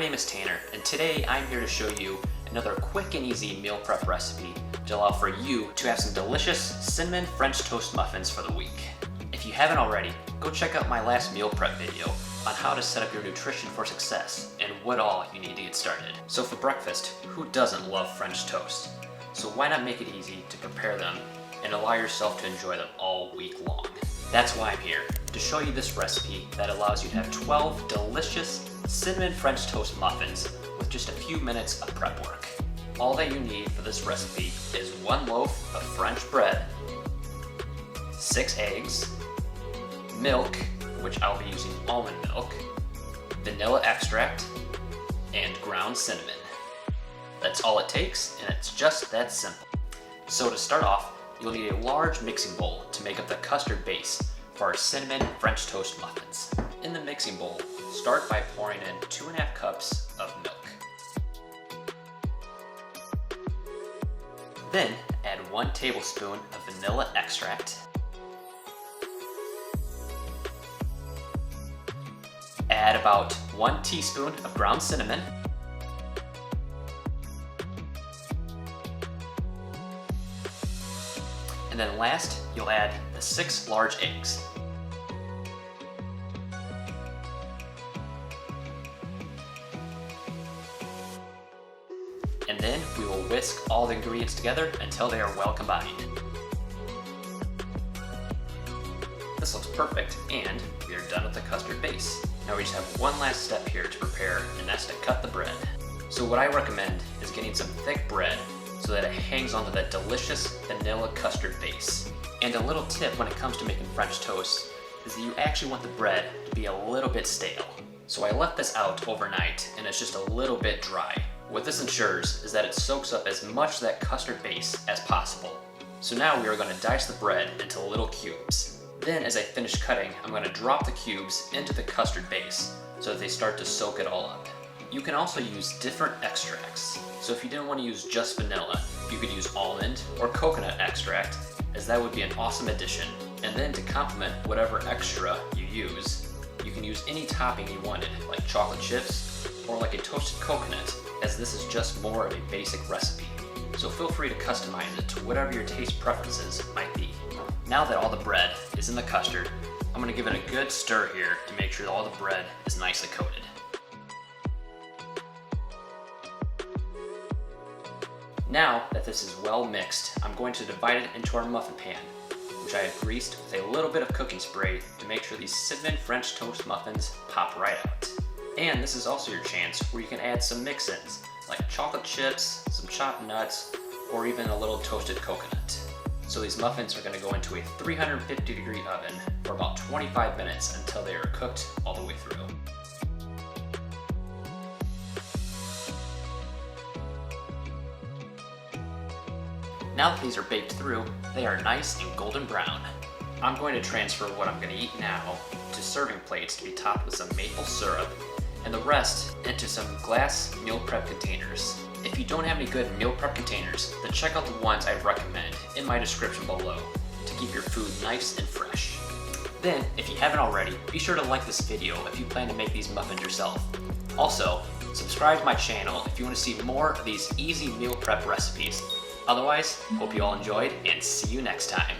name is Tanner, and today I'm here to show you another quick and easy meal prep recipe to allow for you to have some delicious cinnamon French toast muffins for the week. If you haven't already, go check out my last meal prep video on how to set up your nutrition for success and what all you need to get started. So for breakfast, who doesn't love French toast? So why not make it easy to prepare them and allow yourself to enjoy them all week long? That's why I'm here, to show you this recipe that allows you to have 12 delicious cinnamon French toast muffins with just a few minutes of prep work. All that you need for this recipe is 1 loaf of French bread, 6 eggs, milk, which I'll be using almond milk, vanilla extract, and ground cinnamon. That's all it takes, and it's just that simple. So to start off, you'll need a large mixing bowl to make up the custard base for our cinnamon French toast muffins. In the mixing bowl, start by pouring in 2.5 cups of milk. Then add 1 tablespoon of vanilla extract. Add about 1 teaspoon of ground cinnamon. And then last, you'll add the 6 large eggs. And then we will whisk all the ingredients together until they are well combined. This looks perfect, and we are done with the custard base. Now we just have one last step here to prepare, and that's to cut the bread. So what I recommend is getting some thick bread so that it hangs onto that delicious vanilla custard base. And a little tip when it comes to making French toast is that you actually want the bread to be a little bit stale. So I left this out overnight and it's just a little bit dry. What this ensures is that it soaks up as much of that custard base as possible. So now we are going to dice the bread into little cubes. Then as I finish cutting, I'm going to drop the cubes into the custard base so that they start to soak it all up. You can also use different extracts. So if you didn't want to use just vanilla, you could use almond or coconut extract, as that would be an awesome addition. And then to complement whatever extra you use, you can use any topping you wanted, like chocolate chips or like a toasted coconut, as this is just more of a basic recipe. So feel free to customize it to whatever your taste preferences might be. Now that all the bread is in the custard, I'm going to give it a good stir here to make sure that all the bread is nicely coated. Now that this is well mixed, I'm going to divide it into our muffin pan, which I have greased with a little bit of cooking spray to make sure these cinnamon French toast muffins pop right out. And this is also your chance where you can add some mix-ins, like chocolate chips, some chopped nuts, or even a little toasted coconut. So these muffins are going to go into a 350-degree oven for about 25 minutes until they are cooked all the way through. Now that these are baked through, they are nice and golden brown. I'm going to transfer what I'm going to eat now to serving plates to be topped with some maple syrup, and the rest into some glass meal prep containers. If you don't have any good meal prep containers, then check out the ones I recommend in my description below to keep your food nice and fresh. Then, if you haven't already, be sure to like this video if you plan to make these muffins yourself. Also, subscribe to my channel if you want to see more of these easy meal prep recipes. Otherwise, hope you all enjoyed and see you next time.